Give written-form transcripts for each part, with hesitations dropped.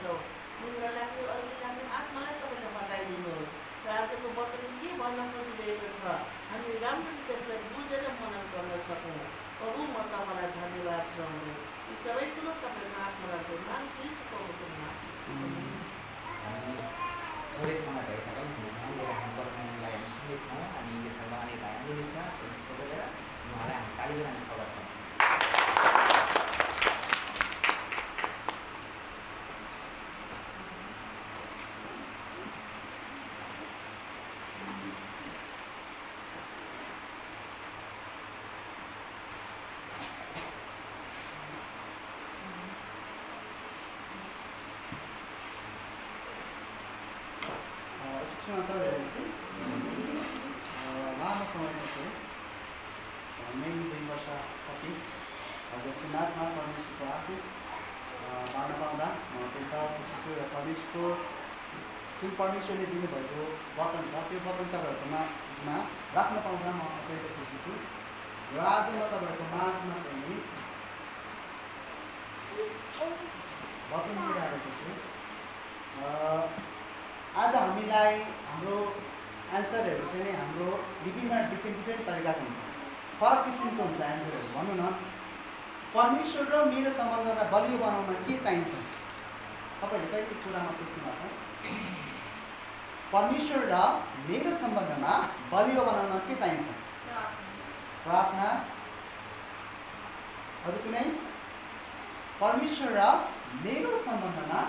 गर्छौँ। निन्द्रा लाग्ने अल्छी लाग्ने आत्मालाई तपाईँले हटाइदिनुहोस् र आजको वचन के भन्न खोजिरहेको छ हामी राम्ररी त्यसलाई बुझेर मनन गर्न सकौँ। प्रभु म तपाईँलाई धन्यवाद चढाउँदै यी सबै कुरो तपाईँको आत्मालाई मान्छे सिकाउनुको थोरै समय भए तापनि हामी पर्फर्मेन्सलाई हामी सुन्नेछौँ अनि यो सम्मानितलाई हामीले छ बोलेर उहाँलाई हामी तालिबेर हामी स्वागत गर्छौँ। शिक्षण सर लामो समयपछि नै 2 वर्षपछि हजुरको नाचमा परमेश्वरको आशिष पाउन पाउँदा म त्यता खुसी छु र परमेश्वरको जुन परमेश्वरले दिनुभएको वचन छ त्यो वचन तपाईँहरूकोमा राख्न पाउँदा म अत्यन्तै खुसी छु र आज म तपाईँहरूको माझमा चाहिँ नि वचन लिएर आएको छु। आज हामीलाई हाम्रो एन्सरहरू चाहिँ नि हाम्रो डिफ्रेन्ट तरिकाको हुन्छ, फरक किसिमको हुन्छ एन्सरहरू। भनौँ न परमेश्वर र मेरो सम्बन्धलाई बलियो बनाउन के चाहिन्छ? तपाईँहरूले कहिले कुरामा सोच्नु भएको छ? परमेश्वर र मेरो सम्बन्धमा बलियो बनाउन के चाहिन्छ? प्रार्थना। अरू कुनै? परमेश्वर र मेरो सम्बन्धमा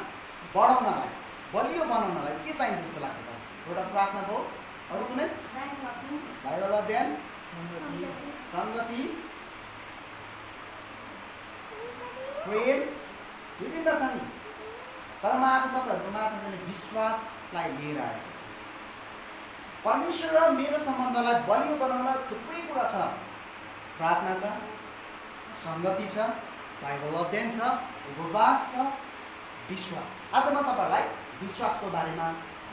बढाउनलाई बलियो बनाउनलाई के चाहिन्छ जस्तो लाग्छ त? एउटा प्रार्थना भयो, अरू कुनै? बाइबल अध्ययन, सङ्गति, प्रेम, विभिन्न छन्। तर म आज तपाईँहरूको माझमा चाहिँ विश्वासलाई लिएर आएको छु। परमेश्वर र मेरो सम्बन्धलाई बलियो बनाउन थुप्रै कुरा छ। प्रार्थना छ, सङ्गति छ, बाइबल अध्ययन छ, उपवास छ, विश्वास। आज म तपाईँहरूलाई विश्वासको बारेमा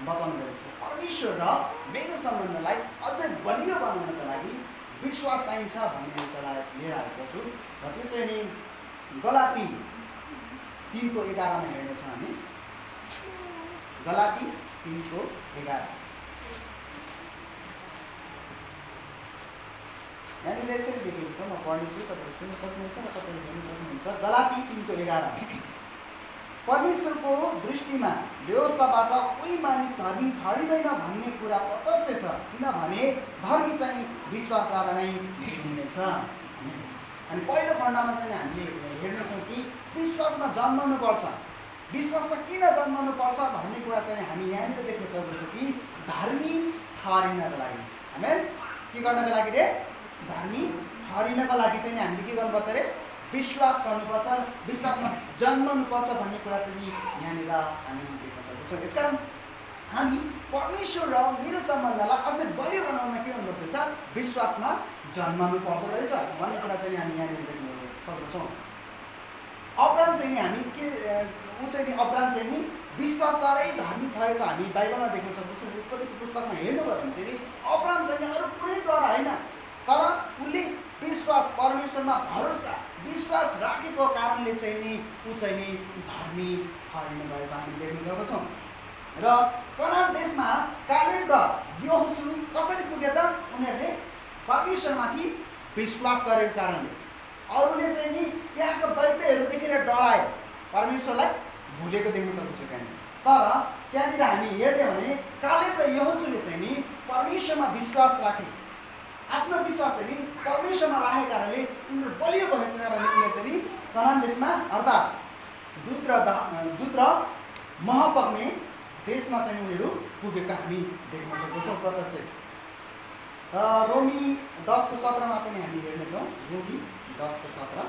बताउनु गएको छु। परमेश्वर र मेरो सम्बन्धलाई अझै बलियो बनाउनको लागि विश्वास चाहिन्छ भन्ने विषयलाई लिएर आएको छु र त्यो चाहिँ नि गलाती 3:11 हेर्नेछौँ हामी। गलाती 3:11 यहाँनिर यसरी लेखेको छ, म पढ्नेछु, तपाईँले सुन्न सक्नुहुन्छ र तपाईँले हेर्न सक्नुहुन्छ। गलाती 3:11 परमेश्वरको दृष्टिमा व्यवस्थाबाट कोही मानिस धर्मी ठहरिँदैन भन्ने कुरा प्रत्यक्ष छ, किनभने धर्मी चाहिँ विश्वासद्वारा नै हुनेछ। अनि पहिलो खण्डमा चाहिँ हामीले हेर्नेछौँ कि विश्वासमा जन्मनुपर्छ। विश्वासमा किन जन्मनुपर्छ भन्ने कुरा चाहिँ हामी यहाँनिर देख्न सक्दछौँ कि धर्मी ठहरिनको लागि। आमेन। के गर्नको लागि रे? धर्मी ठहरिनको लागि चाहिँ हामीले के गर्नुपर्छ रे? विश्वास गर्नुपर्छ, विश्वासमा जन्मनुपर्छ भन्ने कुरा चाहिँ यहाँनिर हामी देख्न सक्दछौँ। यसकारण हामी परमेश्वर र मेरो सम्बन्धलाई अझै बलियो बनाउन के गर्नुपर्छ? विश्वासमा जन्मनु पर्दो रहेछ भन्ने कुरा चाहिँ हामी यहाँनिर देख्न सक्दछौँ। अब्राम चाहिँ हामी के ऊ चाहिँ नि अब्राम चाहिँ नि विश्वासद्वारै धर्मी भएको हामी बाइबलमा देख्न सक्दछौँ। उत्पत्तिको पुस्तकमा हेर्नुभयो भने चाहिँ नि अब्राम चाहिँ अरू कुनैद्वारा होइन, तर उसले विश्वास, परमेश्वरमा भरोसा, विश्वास राखेको कारणले चाहिँ नि ऊ चाहिँ नि धर्मी ठहरिनु भएको हामी देख्न सक्दछौँ। र कनान देशमा कालेब र यहोशू कसरी पुगे त? उनीहरूले परमेश्वरमाथि विश्वास गरेको कारणले। अरूले चाहिँ नि त्यहाँको दैत्यहरू देखेर डराए, परमेश्वरलाई भुलेको देख्न सक्दछौँ त्यहाँनिर। तर त्यहाँनिर हामी हेर्ने भने कालेब र यहोशूले चाहिँ नि परमेश्वरमा विश्वास राखे। आफ्नो विश्वास चाहिँ नि परमेश्वरमा राखेको कारणले उनीहरू बलियो भएको कारणले उनीहरू चाहिँ नि कनान देशमा अर्थात् दुध र मह पाउने देशमा चाहिँ उनीहरू पुगेका हामी देख्न सक्दछौँ प्रत्यक्ष। रोमी 10:17 पनि हामी हेर्नेछौँ। रोमी 10:17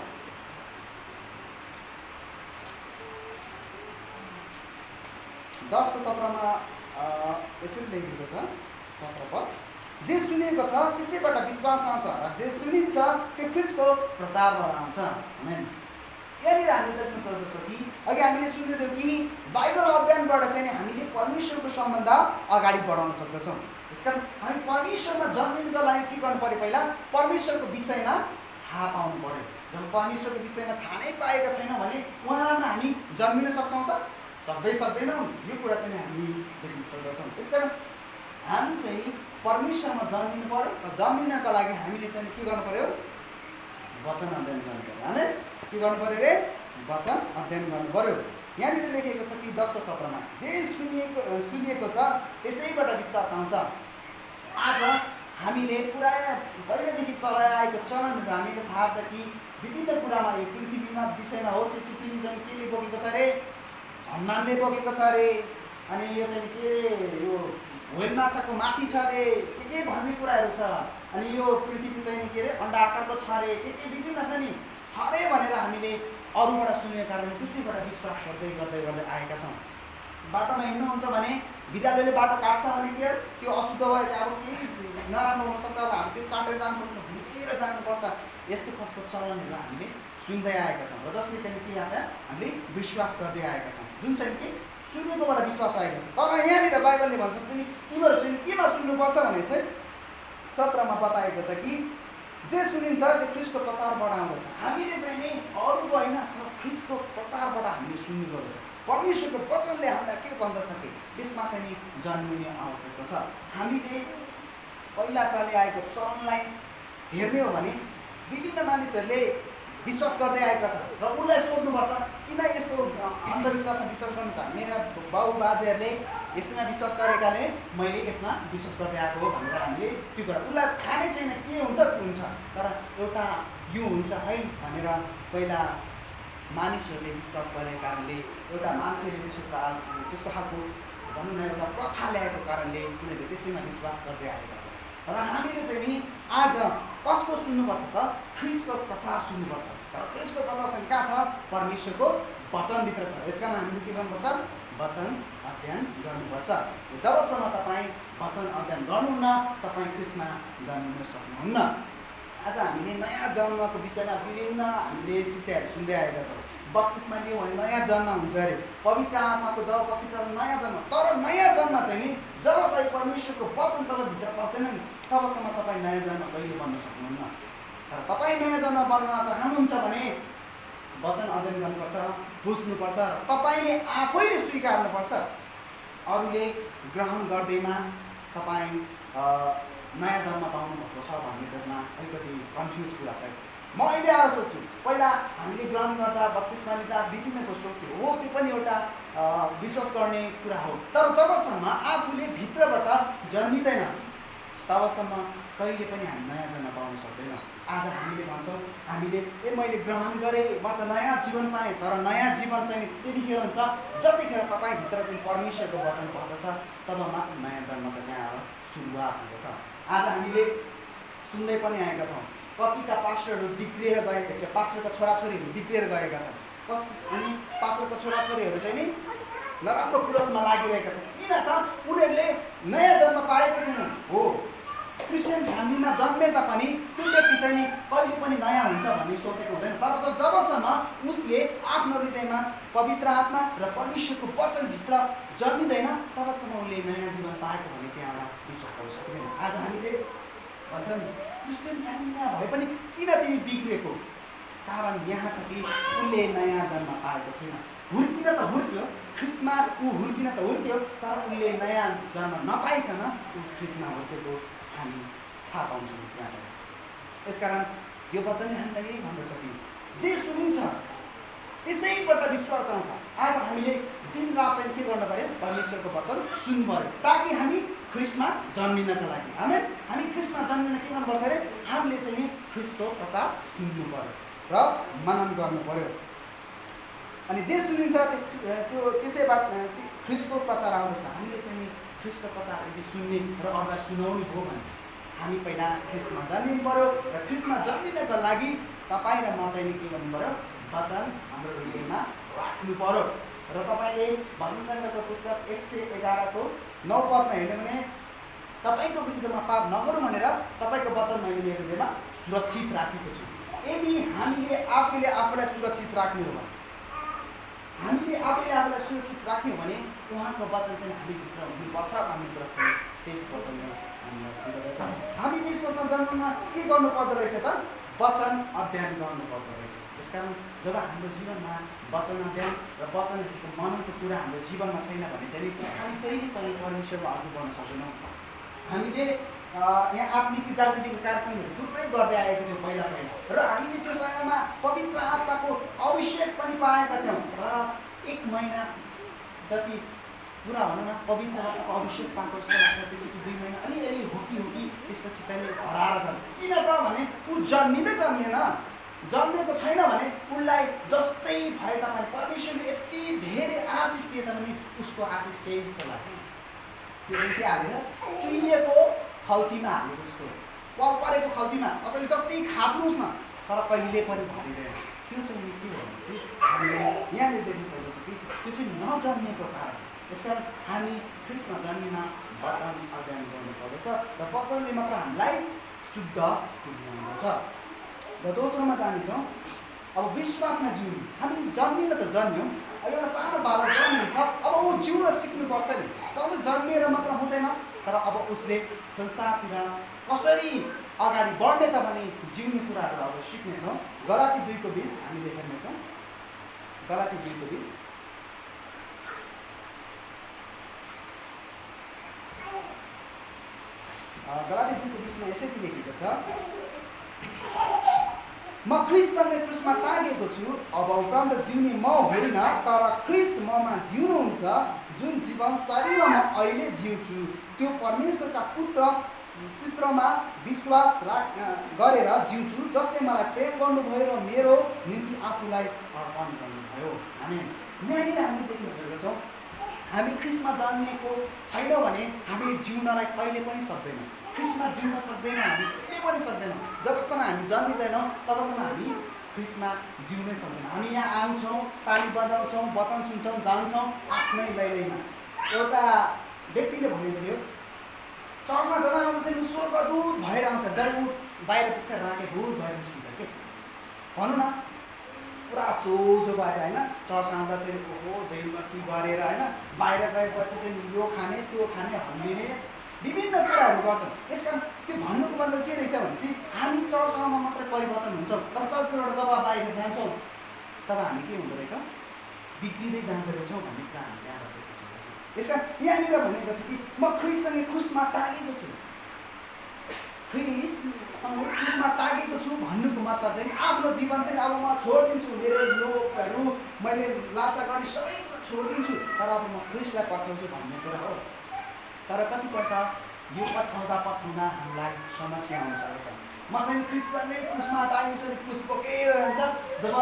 यसरी लेखिएको छ 17 पद। जे सुनेको छ त्यसैबाट विश्वास आउँछ र जे सुनिन्छ त्यो ख्रिस्टको प्रचारबाट आउँछ। आमेन। यहाँनिर हामी देख्न सक्दछौँ कि अघि हामीले सुन्दै थियौँ कि बाइबल अध्ययनबाट चाहिँ हामीले परमेश्वरको सम्बन्ध अगाडि बढाउन सक्दछौँ। यसकारण हामी परमेश्वरमा जन्मिनुको लागि के गर्नु पर्यो? पहिला परमेश्वरको विषयमा थाहा पाउनु पर्यो। जब परमेश्वरको विषयमा थाहा नै पाएका छैनौँ भने उहाँमा हामी जन्मिन सक्छौँ त? सक्दैनौँ, यो कुरा चाहिँ हामी देख्न सक्दछौँ। यसकारण हामी चाहिँ परमेश्वरमा जन्मिनु पर्यो र जन्मिनका लागि हामीले चाहिँ के गर्नु पर्यो? वचन अध्ययन गर्नु पर्यो। हामी के गर्नु पर्यो रे? वचन अध्ययन गर्नु पर्यो। यहाँनिर लेखेको छ कि 10 17मा जे सुनिएको छ त्यसैबाट विश्वास आउँछ। आज हामीले पुरा पहिलेदेखि चलाइआएको चलनहरू हामीले थाहा छ कि विभिन्न कुरामा यो पृथ्वीमा विषयमा होस्, यो पृथ्वी चाहिँ केले बोकेको छ अरे? हनुमानले बोकेको छ अरे। अनि यो चाहिँ के यो व्हेल माछाको माथि छ अरे, के भन्ने कुराहरू छ। अनि यो पृथ्वी चाहिँ के अरे अन्डा आकारको छ अरे, के विभिन्न छ नि, छ अरे भनेर हामीले अरूबाट सुनेको कारणले त्यसैबाट विश्वास गर्दै गर्दै गर्दै आएका छौँ। बाटोमा हिँड्नुहुन्छ भने बिरालोले बाटो काट्छ भने के त्यो अशुद्ध भयो, त्यहाँ अब केही नराम्रो हुनसक्छ, अब हामी त्यो काटेर जानुपर्छ, घुमेर जानुपर्छ। यस्तो खालको चलनहरू हामीले सुन्दै आएका छौँ र जसले चाहिँ के यहाँ हामीले विश्वास गर्दै आएका छौँ, जुन चाहिँ के सुनेकोबाट विश्वास आएको छ। तर यहाँनिर बाइबलले भन्छ नि तिमीहरू केमा सुन्नुपर्छ भने चाहिँ 17मा बताएको छ कि जे सुनिन्छ त्यो ख्रिस्टको प्रचारबाट आउँदछ। हामीले चाहिँ नि अरूको होइन तर ख्रिस्टको प्रचारबाट हामीले सुन्नुपर्छ। परमेश्वरको वचनले हामीलाई के भन्दछ कि त्यसमा चाहिँ नि जन्मिने आवश्यकता छ। हामीले पहिला चलिआएको चलनलाई हेर्ने हो भने विभिन्न मानिसहरूले विश्वास गर्दै आएका छन् र उनलाई सोध्नुपर्छ किन यस्तो अन्धविश्वासमा विश्वास गर्नु छ। मेरा बाउ बाजेहरूले यसमा विश्वास गरेकाले मैले यसमा विश्वास गर्दै आएको हो भनेर हामीले त्यो कुरा उसलाई थाहा नै छैन के हुन्छ हुन्छ, तर एउटा यो हुन्छ है भनेर पहिला मानिसहरूले विश्वास गरेको कारणले, एउटा मान्छेले त्यस्तो खालको भनौँ न एउटा प्रथा ल्याएको कारणले उनीहरूले त्यसैमा विश्वास गर्दै आएका छन्। र हामीले चाहिँ नि आज कसको सुन्नुपर्छ त? ख्रिस्टको प्रचार सुन्नुपर्छ। तर ख्रिस्टको प्रचार चाहिँ कहाँ छ? परमेश्वरको वचनभित्र छ। यस कारण हामीले के गर्नुपर्छ? वचन अध्ययन गर्नुपर्छ। जबसम्म तपाईँ वचन अध्ययन गर्नुहुन्न तपाईँ ख्रिस्टमा जन्मिन सक्नुहुन्न। आज हामीले नयाँ जन्मको विषयमा विभिन्न हामीले शिक्षाहरू सुन्दै आएका छौँ। बत्तिसमा लियो भने नयाँ जन्म हुन्छ अरे, पवित्र आत्माको जब बत्तिस नयाँ जन्म। तर नयाँ जन्म चाहिँ नि जब तपाईँ परमेश्वरको वचन तपाईँभित्र पस्दैन नि तबसम्म तपाईँ नयाँ जन्म कहिले बन्न सक्नुहुन्न। तर तपाईँ नयाँ जन्म बन्न चाहनुहुन्छ भने वचन अध्ययन गर्नुपर्छ, बुझ्नुपर्छ, तपाईँले आफैले स्वीकार्नुपर्छ। अरूले ग्रहण गर्दैमा तपाईँ नयाँ जन्म पाउनुभएको छ भन्ने कुरामा अलिकति कन्फ्युज कुरा छ। म अहिले आएर सोध्छु, पहिला हामीले ग्रहण गर्दा बत्तिसमा लिँदा विभिन्नको सोच्थ्यो, हो त्यो पनि एउटा विश्वास गर्ने कुरा हो। तर जबसम्म आफूले भित्रबाट जन्मिँदैन तबसम्म कहिले पनि हामी नयाँ जन्म पाउन सक्दैनौँ। आज हामीले भन्छौँ हामीले मैले ग्रहण गरेँ, म त नयाँ जीवन पाएँ। तर नयाँ जीवन चाहिँ त्यतिखेर हुन्छ जतिखेर तपाईँभित्र चाहिँ परमेश्वरको वचन पर्दछ, तब मात्र नयाँ जन्मको त्यहाँ सुरुवात हुँदछ। आज हामीले सुन्दै पनि आएका छौँ कतिका पास्टरहरू बिग्रिएर गएका, पास्टरका छोराछोरीहरू बिग्रिएर गएका छन्। अनि पास्टरका छोराछोरीहरू चाहिँ नि नराम्रो कुरामा लागिरहेका छन्। किन त? उनीहरूले नयाँ जन्म पाएका छैनन्। हो, क्रिस्चियन फ्यामिलीमा जन्मे तापनि त्यो व्यक्ति चाहिँ नि कहिले पनि नयाँ हुन्छ भन्ने सोचेको हुँदैन। तर जबसम्म उसले आफ्नो हृदयमा पवित्र आत्मा र परमेश्वरको वचनभित्र जन्मिँदैन तबसम्म उसले नयाँ जीवन पाएको भन्ने त्यहाँबाट विश्वास गर्न सक्दैन। आज हामीले भन्छौँ क्रिस्चियन फ्यामिलीमा भए पनि किन तिमी बिग्रिएको? कारण यहाँ छ कि उसले नयाँ जन्म पाएको छैन। हुर्किन त हुर्क्यो, ख्रिस्टमा ऊ हुर्किन त हुर्क्यो, तर उसले नयाँ जन्म नपाइकन ऊ ख्रिस्टमा हुर्केको हामी थाहा पाउँछौँ त्यहाँबाट। यसकारण यो वचनले हामीलाई यही भन्दछ कि जे सुनिन्छ त्यसैबाट विश्वास आउँछ। आज हामीले दिनरात चाहिँ के गर्नु पऱ्यो? परमेश्वरको वचन सुन्नु पऱ्यो ताकि हामी ख्रिस्टमा जन्मिनको लागि हामी ख्रिस्टमा जन्मिन के गर्नुपर्छ अरे? हामीले चाहिँ नि ख्रिस्टको प्रचार सुन्नु पऱ्यो र मनन गर्नु पऱ्यो। अनि जे सुनिन्छ त्यो त्यसैबाट ख्रिस्टको प्रचार आउँदछ। हामीले चाहिँ नि ख्रिस्टको प्रचार यदि सुन्ने र अरूलाई सुनाउने हो भने हामी पहिला ख्रिस्टमा जन्मिनु पऱ्यो र ख्रिस्टमा जन्मिनको लागि तपाईँ र म चाहिँ नि के गर्नु पऱ्यो? वचन हाम्रो हृदयमा राख्नु पऱ्यो। र तपाईँले भजन सङ्ग्रहको पुस्तक 111को 9 पदमा हेर्नु भने तपाईँको विरुद्धमा पाप नगरौँ भनेर तपाईँको वचन मैले मेरो हृदयमा सुरक्षित राखेको छु। यदि हामीले आफूले आफूलाई सुरक्षित राख्ने हो भने हामीले आफूले आफूलाई सुरक्षित राख्ने हो भने उहाँको वचन चाहिँ हामीभित्र हुनुपर्छ भन्ने कुरा छ। त्यस वचनले हामीलाई सिकाउँदछ। हामी विश्वासमा जन्ममा के गर्नु पर्दो रहेछ त? वचन अध्ययन गर्नु पर्दो रहेछ। त्यसकारण जब हाम्रो जीवनमा वचनाध्ययन र वचनको मननको कुरा हाम्रो जीवनमा छैन भने चाहिँ हामी कहिले पनि परमेश्वरमा अघि बढ्न सक्दैनौँ। हामीले यहाँ आत्मिक जागृतिको कार्यक्रमहरू थुप्रै गर्दै आएको थियो पहिला र हामीले त्यो समयमा पवित्र आत्माको अभिषेक पनि पाएका थियौँ। र 1 महिना जति पुरा भनौँ न पवित्र आत्माको अभिषेक पाएको जस्तो लाग्छ। त्यसपछि 2 महिना अलिअलि होकी त्यसपछि चाहिँ हराएर जान्छ। किन त भने ऊ जन्मिँदै जन्मिएन, जन्मेको छैन भने उसलाई जस्तै भए तापनि परमेश्वरले यति धेरै आशिष दिए तापनि उसको आशिष केही जस्तो लाग्दैन। त्यो चाहिँ के हालेर चुइएको खल्तीमा हालेको जस्तो, परेको खल्तीमा तपाईँले जति खानुहोस् न तर कहिले पनि भरिँदैन। त्यो चाहिँ के हो भनेपछि हामीले यहाँनिर देख्न सक्दछौँ कि त्यो चाहिँ नजन्मिएको कारण। यसकारण हामी ख्रिस्टमा जन्मिन वचन अध्ययन गर्नुपर्दछ र वचनले मात्र हामीलाई शुद्ध तुल्याउँदछ। र दोस्रोमा जानेछौँ अब विश्वासमा जिउनु। हामी जन्मिन त जन्म्यौँ, एउटा सानो बालक जन्मिन्छ, अब ऊ जिउन सिक्नुपर्छ नि। सधैँ जन्मिएर मात्र हुँदैन, तर अब उसले संसारतिर कसरी अगाडि बढ्ने त भने जिउने कुराहरू अब सिक्नेछौँ। गलाती 2:20 हामी देख्नेछौँ। गलाती 2:20 गलाती 2:20मा यसरी लेखेको छ, म ख्रिस्टसँगै क्रुसमा टाँगेको छु, अब उपरान्त जिउने म होइन तर ख्रिस्ट ममा जिउनुहुन्छ। जुन जीवन शरीरमा म अहिले जिउँछु त्यो परमेश्वरका पुत्रमा विश्वास गरेर जिउँछु, जसले मलाई प्रेम गर्नुभयो र मेरो निम्ति आफूलाई अर्पण गर्नुभयो। आमेन। यहाँनिर हामी देख्न सक्दछौँ हामी ख्रिस्टमा जन्मिएको छैनौँ भने हामीले जिउनलाई कहिले पनि सक्दैनौँ। ख्रिस्टमा जिउन सक्दैनौँ, हामी कहिले पनि सक्दैनौँ। जबसम्म हामी जन्मिँदैनौँ तबसम्म हामी ख्रिस्टमा जिउनै सक्दैनौँ। हामी यहाँ आउँछौँ, ताली बजाउँछौँ, वचन सुन्छौँ, जान्छौँ आफ्नै लैलैमा। एउटा व्यक्तिले भनेको थियो चर्चमा जब आउँदा चाहिँ ऊ स्वर्गदूत भएर आउँछ, जब ऊ बाहिर पुग्छ राखे भूत भएर निस्किन्छ के भनौँ न, पुरा सोझो भएर होइन। चर्च आउँदा चाहिँ ओहो जैलमसी गरेर होइन, बाहिर गएपछि चाहिँ यो खाने त्यो खाने हल्लिने विभिन्न कुराहरू गर्छन्। यस कारण त्यो भन्नुको मतलब के रहेछ भनेपछि हामी चर्च आउन मात्रै परिवर्तन हुन्छौँ, तर चर्चबाट जब बाहिर जान्छौँ तब हामी के हुँदो रहेछौँ, बिग्रिँदै जाँदो रहेछौँ भन्ने कुरा हामीले यहाँ देख्न सक्छौँ। यस कारण यहाँनिर भनेको छ कि म ख्रिस्टसँगै क्रुसमा टाँगेको छु, ख्रिस्टसँगै क्रुसमा टाँगेको छु भन्नुको मतलब चाहिँ आफ्नो जीवन चाहिँ अब म छोडिदिन्छु, मेरो लोभहरू मैले लालसा गर्ने सबै कुरा छोडिदिन्छु, तर अब म ख्रिस्टलाई पछ्याउँछु भन्ने कुरा हो। तर कतिपल्ट यो पछ्याउँदा हामीलाई समस्या आउन सक्छ। म चाहिँ ख्रिस्टसँगै क्रुसमा टाँगेको छु, क्रुस बोकेर जान्छ, जब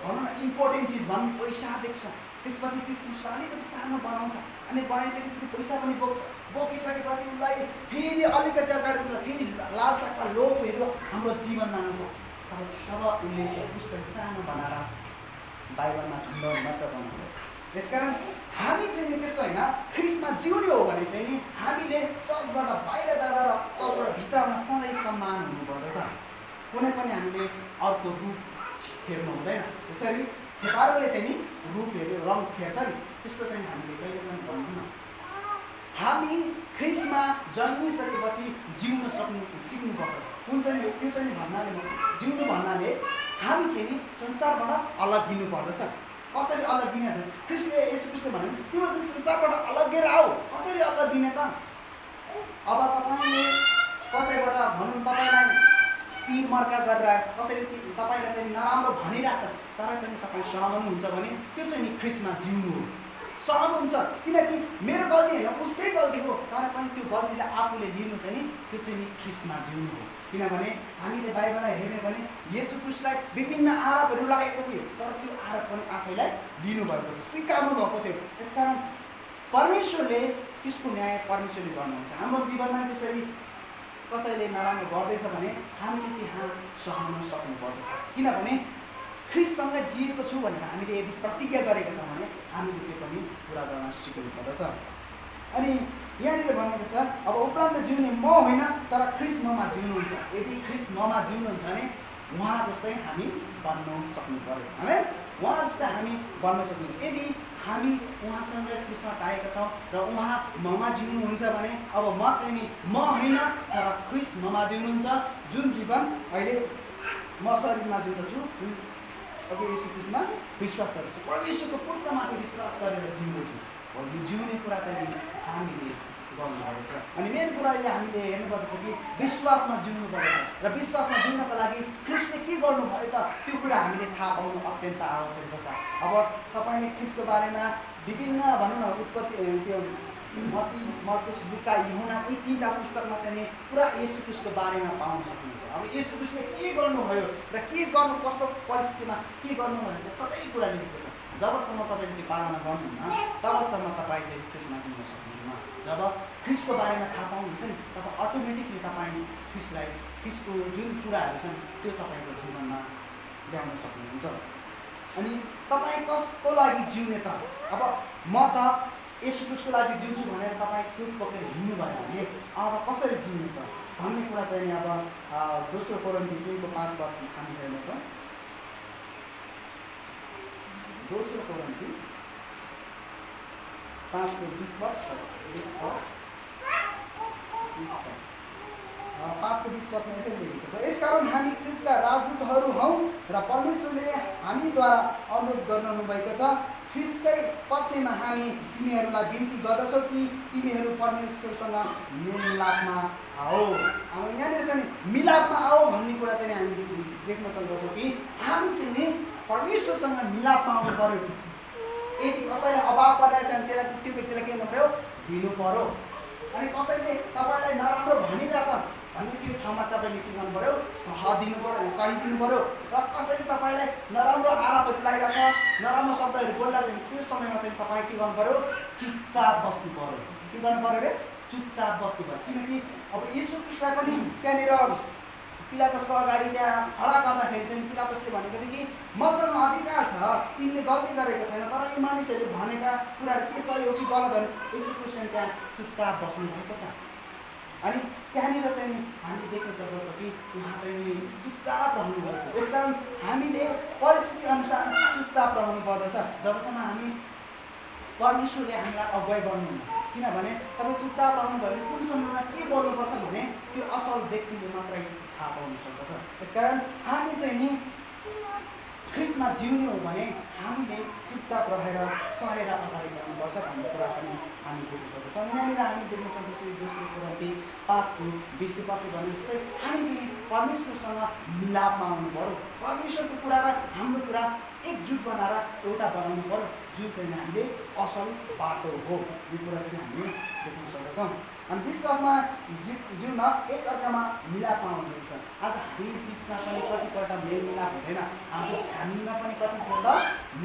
भनौँ न इम्पोर्टेन्ट चिज भनौँ पैसा देख्छ, त्यसपछि त्यो क्रुसलाई अलिकति सानो बनाउँछ, अनि बनाइसकेपछि पैसा पनि बोक्छ, बोकिसकेपछि उसलाई फेरि अलिकति अगाडि फेरि लालसाका लोभहरू हाम्रो जीवनमा आउँछ। तब उसले क्रुसलाई सानो बनाएर बाइबलमा ठुलो मात्र बनाउँदछ। यसकारण हामी चाहिँ त्यस्तो होइन, ख्रिस्टमा जिउने हो भने चाहिँ नि हामीले चर्चबाट बाहिर जाँदा र चर्चबाट भित्र आउन सधैँ सम्मान हुनुपर्दछ। कुनै पनि हामीले अर्को रूप फेर्नु हुँदैन। यसरी छेपारोले चाहिँ नि रूपहरू रङ फेर्छ नि, त्यस्तो चाहिँ हामीले कहिले पनि गर्दैनौँ। हामी ख्रिस्टमा जन्मिसकेपछि जिउन सिक्नुपर्छ। कुन चाहिँ त्यो चाहिँ भन्नाले जिउनु भन्नाले हामी चाहिँ नि संसारबाट अलग दिनुपर्दछ। कसरी अलग दिने त? ख्रिस्टले यसो ख्रिस्टले भन्यो तिम्रो चाहिँ संसारबाट अलग्गेर आऊ। कसरी अलग दिने त? अब तपाईँले कसैबाट भनौँ तपाईँलाई पिर मर्का गरिरहेको छ, कसैले तपाईँलाई चाहिँ नराम्रो भनिरहेको छ, तर पनि तपाईँ सहनुहुन्छ भने त्यो चाहिँ नि ख्रिस्टमा जिउनु हो। सहनुहुन्छ किनकि मेरो गल्ती होइन उसकै गल्ती हो, तर पनि त्यो गल्तीलाई आफूले लिनु चाहिँ नि त्यो चाहिँ नि ख्रिस्टमा जिउनु हो। किनभने हामीले बाइबललाई हेर्ने भने येशू ख्रिस्टलाई विभिन्न आरोपहरू लागेको थियो, तर त्यो आरोप पनि आफैलाई लिनुभएको थियो, स्वीकार्नु भएको थियो। त्यसकारण परमेश्वरले त्यसको न्याय परमेश्वरले गर्नुहुन्छ। हाम्रो जीवनमा त्यसरी कसैले नराम्रो गर्दैछ भने हामीले त्यहाँ सहन सक्नुपर्दछ। किनभने ख्रिस्टसँग जिएको छु भनेर हामीले यदि प्रतिज्ञा गरेका छौँ भने हामीले त्यो पनि पुरा गर्न सिक्नु पर्दछ। अनि यहाँनिर भनेको छ अब उपरान्त जिउने म होइन तर ख्रिस्ट ममा जिउनुहुन्छ। यदि ख्रिस्ट ममा जिउनुहुन्छ भने उहाँ जस्तै हामी बन्न सक्नु पर्यो, है उहाँ जस्तै हामी बन्न सक्नु। यदि हामी उहाँसँग ख्रिस्टमा टाँगेका छौँ र उहाँ ममा जिउनुहुन्छ भने अब म चाहिँ नि म होइन तर ख्रिस्ट ममा जिउनुहुन्छ। जुन जीवन अहिले म शरीरमा जिउँदछु, जुन प्रभु येशू ख्रीष्टमा विश्वास गर्दछु, परमेश्वरको पुत्रमाथि विश्वास गरेर जिउँदैछु। यो जिउने कुरा चाहिँ हामीले गर्नुपर्दछ। अनि मेन कुरा यो हामीले हेर्नुपर्दछ कि विश्वासमा जिउनु पर्दछ र विश्वासमा जिउनको लागि ख्रीष्टले के गर्नुभयो त त्यो कुरा हामीले थाहा पाउनु अत्यन्त आवश्यक छ। अब तपाईँले ख्रीष्टको बारेमा विभिन्न भनौँ न उत्पत्ति त्यो मत्ती, मर्कुस, लुका, यूहन्ना यी 3टा पुस्तकमा चाहिँ नि पुरा येशू ख्रीष्टको बारेमा पाउन सक्नुहुन्छ। अब येशू ख्रीष्टले के गर्नुभयो र के गर्नु, कस्तो परिस्थितिमा के गर्नुभयो त्यो सबै कुरा लेखेको छ। जबसम्म तपाईँले त्यो पालना गर्नुहुन्न तबसम्म तपाईँ चाहिँ ख्रीष्टमा जिउन सक्नुहुन्न। जब ख्रीष्टको बारेमा थाहा पाउनुहुन्छ नि तब अटोमेटिकली तपाईँ ख्रीष्टको जुन कुराहरू छन् त्यो तपाईँको जीवनमा ल्याउन सक्नुहुन्छ। अनि तपाईँ कसको लागि जिउने त? अब म त येशू ख्रीष्टको लागि जिउँछु भनेर तपाईँ क्रुस बोकेर हिँड्नु भयो भने अब कसरी जिउने त भन्ने कुरा चाहिँ नि अब दोस्रो कोरिन्थी 3:5 हामी हेर्नेछ। दोस्रो कोरिन्थी 5:20 5:20 यसरी लेखेको छ, यसकारण हामी ख्रीष्टका राजदूतहरू हौँ र परमेश्वरले हामीद्वारा अनुरोध गर्नुभएको छ, ख्रीष्टकै पक्षमा हामी तिमीहरूलाई बिन्ती गर्दछौँ कि तिमीहरू परमेश्वरसँग मेलमिलापमा आओ। अब यहाँनिर चाहिँ मिलापमा आओ भन्ने कुरा चाहिँ हामी देख्न सक्दछौँ कि हामी चाहिँ नि परमेश्वरसँग मिलापमा आउनु पर्यो। यदि कसैले अभाव परिरहेको छ भने त्यसलाई त्यो व्यक्तिलाई के गर्नु पर्यो? दिनु पर्यो। अनि कसैले तपाईँलाई नराम्रो भनिरहेछ भने त्यो ठाउँमा तपाईँले के गर्नु पर्यो? सही दिनु पर्यो। र कसैले तपाईँलाई नराम्रो आरोपहरू लगाइरहेछ, नराम्रो शब्दहरू बोलिरहेछ भने त्यो समयमा चाहिँ तपाईँ के गर्नु पर्यो? चुपचाप बस्नु पर्यो। के गर्नु पर्यो अरे? चुपचाप बस्नु पर्यो। किनकि अब येशू ख्रीष्टलाई पनि त्यहाँनिर पिलातसको अगाडि त्यहाँ खडा गर्दाखेरि चाहिँ पिलातसले भनेको थियो कि मसँग अधिकार छ, तिमीले गल्ती गरेको छैन, तर यी मानिसहरूले भनेका कुराहरू के सही हो कि गलत हो? येशू ख्रीष्ट त्यहाँ चुपचाप बस्नु भएको छ। अनि त्यहाँनिर चाहिँ हामीले देख्न सक्दछौँ कि उहाँ चाहिँ चुपचाप रहनुभएको। यसकारण हामीले परिस्थिति अनुसार चुपचाप रहनु पर्दछ जबसम्म हामी परमेश्वरले हामीलाई अगुवाई गर्नुहुन्न। किनभने तपाईँ चुपचाप रहनुभयो भने कुन समयमा के बोल्नुपर्छ भने त्यो असल व्यक्तिले मात्रै थाहा पाउन सक्दछ। यसकारण हामी चाहिँ नि ख्रीष्टमा जिउने हो भने हामीले चुपचाप रहेर सहेर अगाडि बढ्नुपर्छ भन्ने कुरा पनि हामी देख्न सक्दछौँ। यहाँनिर हामी देख्न सक्दछौँ दोस्रो कोरिन्थी 5:20 भने जस्तै हामी चाहिँ परमेश्वरसँग मिलापमा आउनु पर्यो। परमेश्वरको कुरा र हाम्रो कुरा एकजुट बनाएर एउटा बनाउनु पर्यो, जुन चाहिँ हामीले असल बाटो हो। यो कुरा चाहिँ हामीले देख्न सक्दछौँ। अनि विश्वासमा जिउन एकअर्कामा मिलापमा आउनुपर्छ। आज हामी बिचमा पनि कतिपल्ट मेलमिलाप हुँदैन, हाम्रो फ्यामिलीमा पनि कतिपल्ट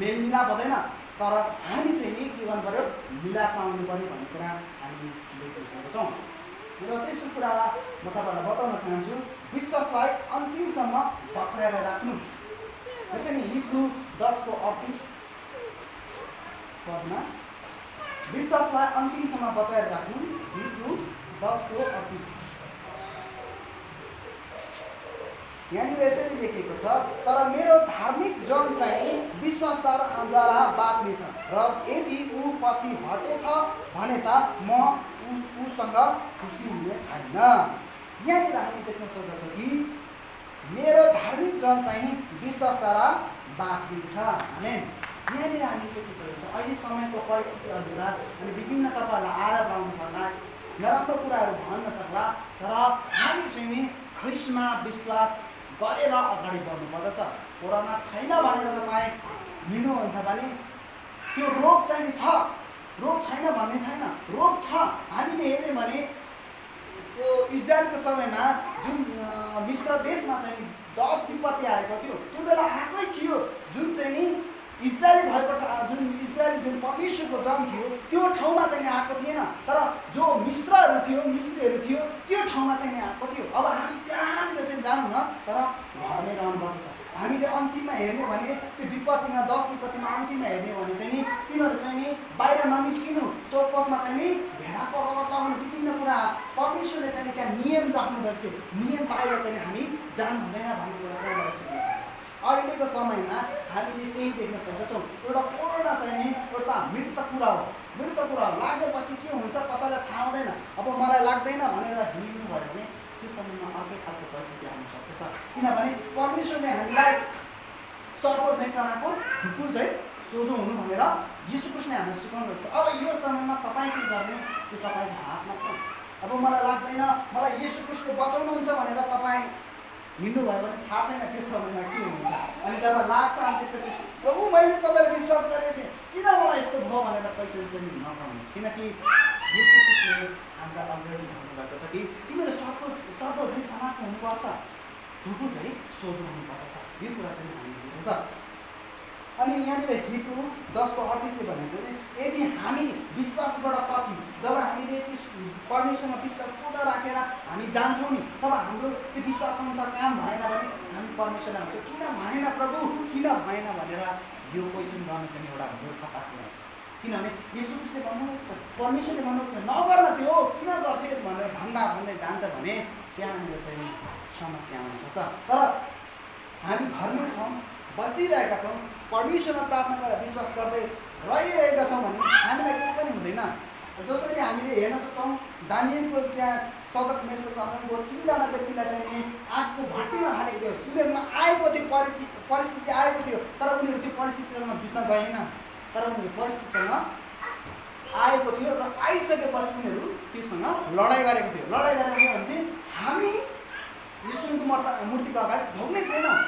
मेलमिलाप हुँदैन, तर हामी चाहिँ नि के गर्नु पऱ्यो? मिलापमा आउनु पऱ्यो भन्ने कुरा हामी देख्न सक्दछौँ। र तेस्रो कुरा म तपाईँहरूलाई बताउन चाहन्छु, विश्वासलाई अन्तिमसम्म बचाएर राख्नु। यो चाहिँ नि हिब्रू 10:38 विश्वासलाई अन्तिमसम्म बचाएर राख्नु। हिब्रू 10:38 यहाँनिर यसरी लेखेको छ, तर मेरो धार्मिक जन चाहिँ विश्वासद्वारा बाँच्नेछ र यदि ऊ पछि हटेछ भने त म उसँग खुसी हुने छैन। यहाँनिर हामी देख्न सक्दछौँ कि मेरो धार्मिक जन चाहिँ विश्वासद्वारा बाँच्नेछ। आमेन। यहाँनिर हामी देख्न सक्दछौँ अहिले समयको परिस्थिति अनुसार अनि विभिन्न तपाईँहरूलाई आरोप लाउन सक्ला, नराम्रो कुराहरू भन्न सक्ला, तर हामी चाहिँ नि ख्रीष्टमा विश्वास गरेर अगाडि बढ्नुपर्दछ। कोरोना छैन भनेर तपाईँ हिँड्नुहुन्छ भने त्यो रोग चाहिँ छ, रोग छैन भन्ने छैन, रोग छ। हामीले हेऱ्यौँ भने त्यो इजरायलको समयमा जुन मिश्र देशमा चाहिँ 10 विपत्ति आएको थियो, त्यो बेला आएकै थियो। जुन चाहिँ नि इजरायली भएको जुन परमेश्वरको जन थियो त्यो ठाउँमा चाहिँ आएको थिएन, तर जो मिश्रीहरू थियो त्यो ठाउँमा चाहिँ आएको थियो। अब हामी त्यहाँनिर चाहिँ जानु न, तर घरमै रहनुपर्छ। हामीले अन्तिममा हेर्ने भने त्यो विपत्तिमा 10 विपत्तिमा अन्तिममा हेर्ने भने चाहिँ नि तिमीहरू चाहिँ नि बाहिर ननिस्किनु, चौकसमा चाहिँ नि भेडा लगाउनु, विभिन्न कुरा परमेश्वरले चाहिँ त्यहाँ नियम राख्नुभएको थियो। नियम बाहिर चाहिँ हामी जानु हुँदैन भन्ने कुरा त्यहाँबाट सिक्नु। अहिलेको समयमा हामीले त्यही देख्न सक्दछौँ। एउटा कोरोना चाहिँ नि एउटा मृत कुरा हो, लागेपछि के हुन्छ कसैलाई थाहा हुँदैन। अब मलाई लाग्दैन भनेर हिँड्नु भयो भने त्यो समयमा अर्कै खालको परिस्थिति आउन सक्दछ। किनभने परमेश्वरले हामीलाई सर्प चाहिँ चनाको ढुकुर चाहिँ सोझो हुनु भनेर यीशु कृष्णले हामीलाई सिकाउनुहुन्छ। अब यो समयमा तपाईँ के गर्ने त्यो तपाईँको हातमा छ। अब मलाई लाग्दैन मलाई यीशु कृष्णले बचाउनुहुन्छ भनेर तपाईँ हिँड्नुभयो भने थाहा छैन त्यो समयमा के हुन्छ। अनि जब लाग्छ अनि त्यसपछि प्रभु मैले तपाईँलाई विश्वास गरेको थिएँ किन मलाई यस्तो भयो भनेर पैसा चाहिँ नपाउनुहोस्, किनकि यीशु कृष्णले हामीलाई अलरेडी भन्नुभएको छ कि तिमीहरू सर्प चाहिँ चनाको हुनुपर्छ, ढुकुर चाहिँ सोझो हुनुपर्छ। यो कुरा चाहिँ हामीले बुझ्छ। अनि यहाँनिर हिब्रू 10:38ले भनेको छ यदि हामी विश्वासबाट पछि जब हामीले परमेश्वरमा विश्वास पूर्ण राखेर हामी जान्छौँ नि तब हाम्रो त्यो विश्वास अनुसार काम भएन भने हामी परमेश्वरलाई भन्छ किन भएन प्रभु किन भएन भनेर यो क्वेसन गर्नु चाहिँ एउटा मूर्खता कुरा छ। किनभने यीशु कृष्णले भन्नुभएको छ, परमेश्वरले भन्नुभएको छ नगर्न त्यो किन गर्छस् भनेर भन्दै जान्छ भने त्यहाँनिर चाहिँ समस्या आउन सक्छ। तर हामी घरमै छौँ, बसिरहेका छौँ, परमेश्वरमा प्रार्थना गरेर विश्वास गर्दै रहिरहेका छौँ भने हामीलाई केही पनि हुँदैन। जसरी हामीले हेर्न सक्छौँ दानियलको त्यहाँ सदक मेसको अननको 3 जना व्यक्तिलाई चाहिँ नि आगको भट्टीमा हालेको थियो। उनीहरूमा आएको थियो परिस्थिति आएको थियो तर उनीहरू त्यो परिस्थितिसँग जुत्न गएन। तर उनीहरू परिस्थितिसँग आएको थियो र आइसकेपछि उनीहरू त्योसँग लडाइँ गरेको थियो। लडाइँ गरेको थियो भनेपछि हामी यीशुको मूर्तिको अगाडि ढोग्ने छैनौँ।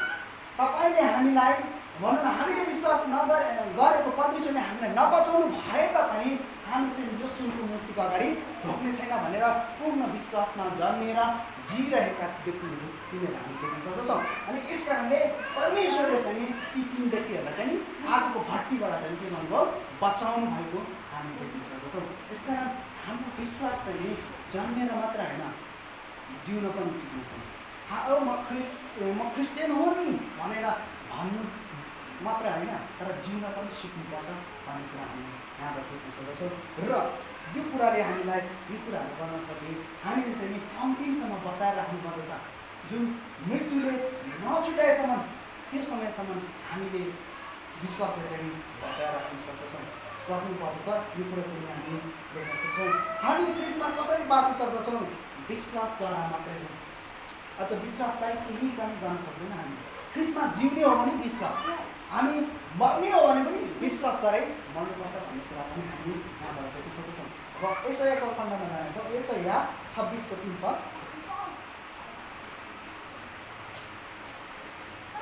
तपाईँले हामीलाई भनौँ न हामीले विश्वास गरेको परमेश्वरले हामीलाई नबचाउनु भए तापनि हामी चाहिँ यो सुनको मूर्तिको अगाडि ढोक्ने छैन भनेर पूर्ण विश्वासमा जन्मेर जिरहेका व्यक्तिहरू तिनीहरू हामी देख्न सक्दछौँ। अनि यस कारणले परमेश्वरले चाहिँ ती 3 व्यक्तिहरूलाई चाहिँ आगोको भट्टीबाट चाहिँ के भन्नुभयो बचाउनु भएको हामी देख्न सक्दछौँ। यसकारण हाम्रो विश्वास चाहिँ जन्मेर मात्र होइन जिउन पनि सिक्नेछौँ। म क्रिस्चियन हो नि भनेर भन्नु मात्र होइन तर जिउन पनि सिक्नुपर्छ भन्ने कुरा हामी यहाँबाट देख्न सक्दछौँ। र यो कुराले हामीलाई यो कुराहरू गर्न सके हामीले चाहिँ नि अन्तिमसम्म बचाएर राख्नुपर्दछ। जुन मृत्युले नछुटाएसम्म त्यो समयसम्म हामीले विश्वासलाई चाहिँ बचाएर राख्न सक्नुपर्दछ। यो कुरा चाहिँ हामी देख्न सक्छौँ। हामी क्रिस्मा कसरी बाँच्न सक्दछौँ विश्वासद्वारा मात्रै हो। अझ विश्वासलाई केही पनि गर्न सक्दैन। हामी क्रिस्मा जिउने हो भने विश्वास, हामी मर्ने हो भने पनि विश्वासद्वारै मर्नुपर्छ भन्ने कुरा पनि हामी यहाँबाट देख्न सक्छौँ। अब यशायाको खण्डमा जानेछौँ। यशाया 26:3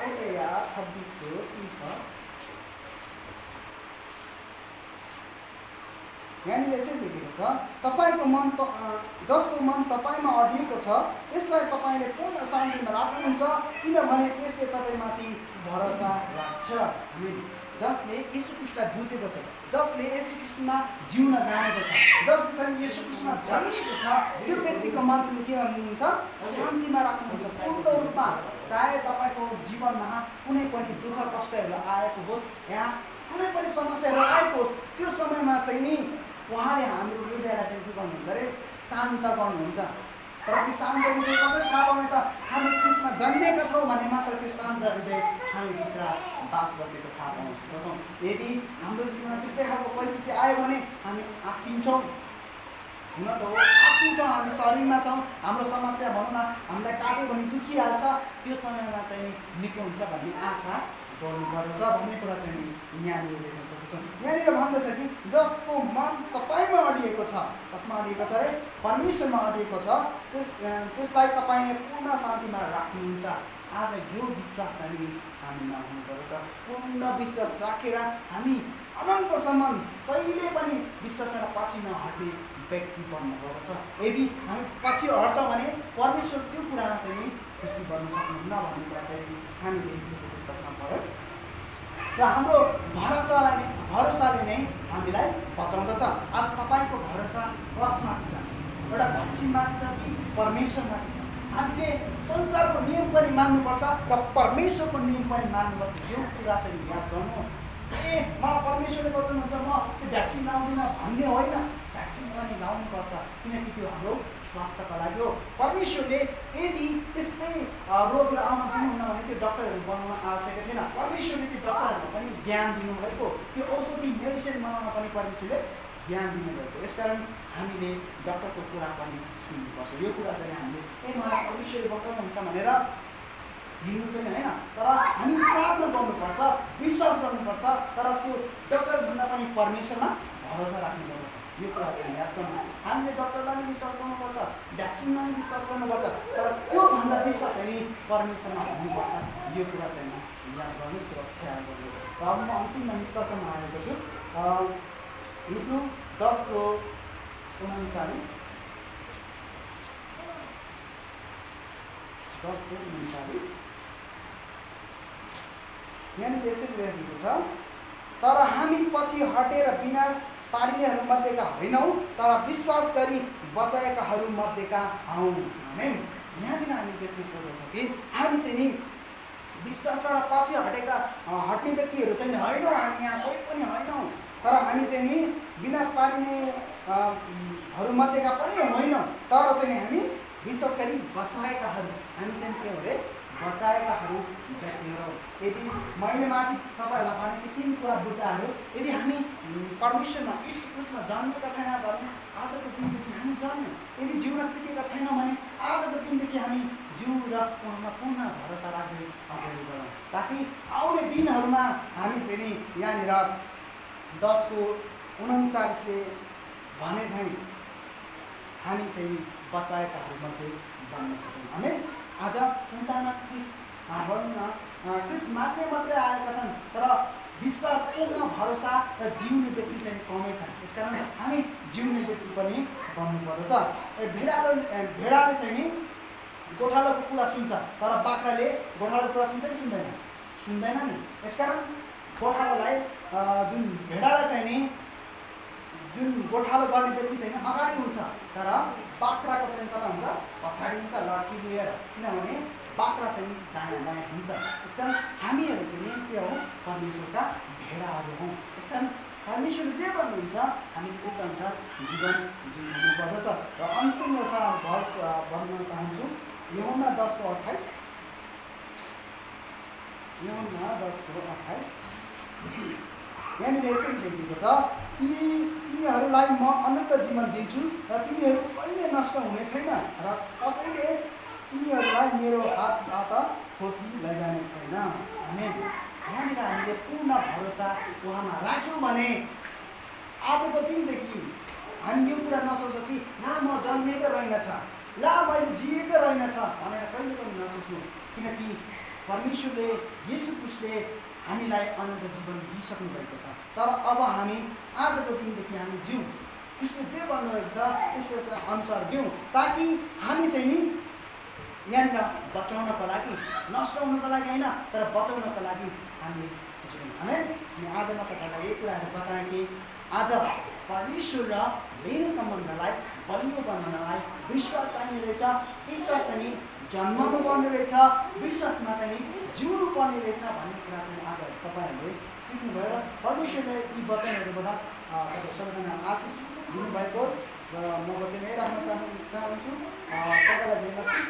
यशाया 26:3 यहाँनिर यसरी लेखेको छ तपाईँको मन जसको मन तपाईँमा अडिएको छ यसलाई तपाईँले पूर्ण शान्तिमा राख्नुहुन्छ किनभने त्यसले तपाईँमाथि भरोसा राख्छ। जसले यीशु ख्रीष्टलाई बुझेको छ, जसले यीशु ख्रीष्टमा जिउन जानेको छ, जसले चाहिँ यीशु ख्रीष्टमा जन्मिएको छ त्यो व्यक्तिको मन चाहिँ के गर्नुहुन्छ शान्तिमा राख्नुहुन्छ पूर्ण रूपमा। चाहे तपाईँको जीवनमा कुनै पनि दुःख कष्टहरू आएको होस्, यहाँ कुनै पनि समस्याहरू आएको होस्, त्यो समयमा चाहिँ नि उहाँले हाम्रो हृदयलाई चाहिँ के गर्नुहुन्छ अरे शान्त गर्नुहुन्छ। तर त्यो शान्त हृदय कसरी थाहा पाउने त हामी क्रिस्टमा जन्मेका छौँ भने मात्र त्यो शान्त हृदय हामीभित्र बास बसेको थाहा पाउन सक्छौँ। यदि हाम्रो जीवनमा त्यस्तै खालको परिस्थिति आयो भने हामी आत्तिन्छौँ। हुन त हो आत्तिन्छौँ, हामी शरीरमा छौँ, हाम्रो समस्या भनौँ न हामीलाई काट्यो भने दुखिहाल्छ, त्यो समयमा चाहिँ निको हुन्छ भन्ने आशा गर्नुपर्दछ भन्ने कुरा चाहिँ यहाँनिर देख्न सक्छौँ। यहाँनिर भन्दछ कि जसको मन तपाईँमा अडिएको छ, कसमा अडिएको छ अरे परमेश्वरमा अडिएको छ, त्यसलाई तपाईँले पूर्ण शान्तिमा राख्नुहुन्छ। आज यो विश्वास चाहिँ हामीमा हुनुपर्दछ। पूर्ण विश्वास राखेर हामी अनन्तसम्म कहिले पनि विश्वासबाट पछि नहट्ने व्यक्ति बन्नुपर्दछ। यदि हामी पछि हट्छौँ भने परमेश्वर त्यो कुरामा चाहिँ खुसी गर्न सक्नुहुन्न भन्ने कुरा चाहिँ हामीले हिब्रूको पुस्तकमा पढ्यौँ। र हाम्रो भरोसाले नै हामीलाई बचाउँदछ। आज तपाईँको भरोसा कसमाथि छ? एउटा भ्याक्सिनमाथि छ कि परमेश्वरमाथि छ? हामीले संसारको नियम पनि मान्नुपर्छ र परमेश्वरको नियम पनि मान्नुपर्छ। यो कुरा चाहिँ याद गर्नुहोस्। मलाई परमेश्वरले बताउनुहुन्छ म त्यो भ्याक्सिन लाउँदिनँ भन्ने होइन, भ्याक्सिन पनि लाउनुपर्छ किनकि त्यो हाम्रो स्वास्थ्यको लागि हो। परमेश्वरले यदि त्यस्तै रोगहरू आउन दिनुहुन्न भने त्यो डक्टरहरू बनाउन आवश्यक थिएन। परमेश्वरले त्यो डक्टरहरूलाई पनि ज्ञान दिनुभएको, त्यो औषधि मेडिसिन बनाउन पनि परमेश्वरले ज्ञान दिनुभएको। यसकारण हामीले डक्टरको कुरा पनि सुन्नुपर्छ। यो कुरा चाहिँ हामीले मलाई परमेश्वरले बचाउनुहुन्छ भनेर हिँड्नु चाहिँ होइन, तर हामी प्रार्थना गर्नुपर्छ, विश्वास गर्नुपर्छ, तर त्यो डक्टरभन्दा पनि परमेश्वरमा भरोसा राख्नुपर्छ। यो कुराहरू हामी याद गर्नु, हामीले डक्टरलाई नै विश्वास गर्नुपर्छ, भ्याक्सिनमा नै विश्वास गर्नुपर्छ, तर त्योभन्दा विश्वास हामी परमेश्वरमा हुनुपर्छ। यो कुरा चाहिँ हामी याद गर्नुहोस् र ख्याल गर्नुहोस्। र अब म अन्तिममा निष्कर्षमा आएको छु। हिब्रू 10:39 यहाँनिर यसरी लेखेको छ, तर हामी पछि हटेर विनाश पारिनेहरूमध्येका होइनौँ, तर विश्वास गरी बचाएकाहरूमध्येका हौँ। आमेन। यहाँनिर हामी देख्न सक्छौँ कि हामी चाहिँ नि विश्वासबाट पछि हट्ने व्यक्तिहरू चाहिँ होइनौँ, हामी यहाँ कोही पनि होइनौँ, तर हामी चाहिँ नि विनाश पारिनेहरूमध्येका पनि होइनौँ, तर चाहिँ नि हामी विश्वास गरी बचाएकाहरू, हामी चाहिँ के हो अरे बचाएकाहरू व्यक्तिहरू। यदि मैले माथि तपाईँहरूलाई भने कि 3 कुरा बुट्टाहरू, यदि हामी परमेश्वरमा यीशु क्रिस्टमा जन्मेका छैन भने आजको दिनदेखि हामी जन्म्यौँ, यदि जिउन सिकेका छैनौँ भने आजको दिनदेखि हामी जिउ र उहाँमा पूर्ण भरोसा राख्दै अगाडि बढौँ, ताकि आउने दिनहरूमा हामी चाहिँ नि यहाँनिर 10:39 भने चाहिँ हामी चाहिँ बचाएकाहरूमध्ये बन्न सकौँ। हामी आज संसारमा क्रिस्ट मात्रै आएका छन्, तर विश्वासपूर्ण भरोसा र जिउने व्यक्ति चाहिँ कमै छन्। त्यसकारण हामी जिउने व्यक्ति पनि बन्नुपर्दछ। भेडाले चाहिँ नि गोठालोको कुरा सुन्छ, तर बाख्राले गोठालोको कुरा सुन्छ कि सुन्दैन? सुन्दैन नि। यसकारण गोठालोलाई जुन भेडालाई चाहिँ नि जुन गोठालो गर्ने व्यक्ति चाहिँ अगाडि हुन्छ, तर बाख्राको चाहिँ कता हुन्छ? पछाडि हुन्छ लट्ठी लिएर, किनभने बाख्रा चाहिँ दायाँ बायाँ हिँड्छ। यसकारण हामीहरू चाहिँ नि के हौँ? परमेश्वरका भेडाहरू हौँ। यसकारण परमेश्वरले जे भन्नुहुन्छ हामी त्यसअनुसार जीवन जिउनुपर्दछ। र अन्तिम एउटा भर्स भन्न चाहन्छु, यूहन्ना 10:28। यहाँनिर यसरी लेखिएको छ, तिनीहरूलाई म अनन्त जीवन दिन्छु र तिनीहरू कहिले नष्ट हुने छैन र कसैले तिनीहरूलाई मेरो हातबाट खोसी लैजाने छैन। आमेन। यहाँनिर हामीले पूर्ण भरोसा उहाँमा राख्यौँ भने आजको दिनदेखि हामी यो कुरा नसोचौँ कि ला म जन्मेको रहेनछ, ला मैले जिएको रहेनछ भनेर कहिले पनि नसोच्नुहोस्, किनकि परमेश्वरले यीशु क्रिस्टले हामीलाई अनन्त जीवन दिइसक्नु भएको छ। तर अब हामी आजको दिनदेखि हामी जिउँ, क्रिस्टले जे भन्नुभएको छ त्यस अनुसार जिउँ, ताकि हामी चाहिँ नि यहाँनिर बचाउनको लागि, नष्ट हुनको लागि होइन, तर बचाउनको लागि हामीले जिउँ। आमेन। आज म तपाईँलाई यही कुराहरू बताएँ कि आज परमेश्वर र मेरो सम्बन्धलाई बलियो बनाउनलाई विश्वास चाहिने रहेछ, विश्वास चाहिँ जन्माउनु पर्ने रहेछ, विश्वासमा चाहिँ जिउनु पर्ने रहेछ भन्ने कुरा चाहिँ आज तपाईँहरूले सिक्नुभयो। र परमेश्वरले यी वचनहरूबाट तपाईँ सबैजना आशिष दिनुभएको होस् र म वचन यही राख्न चाहन्छु। सबैलाई जय मसीह।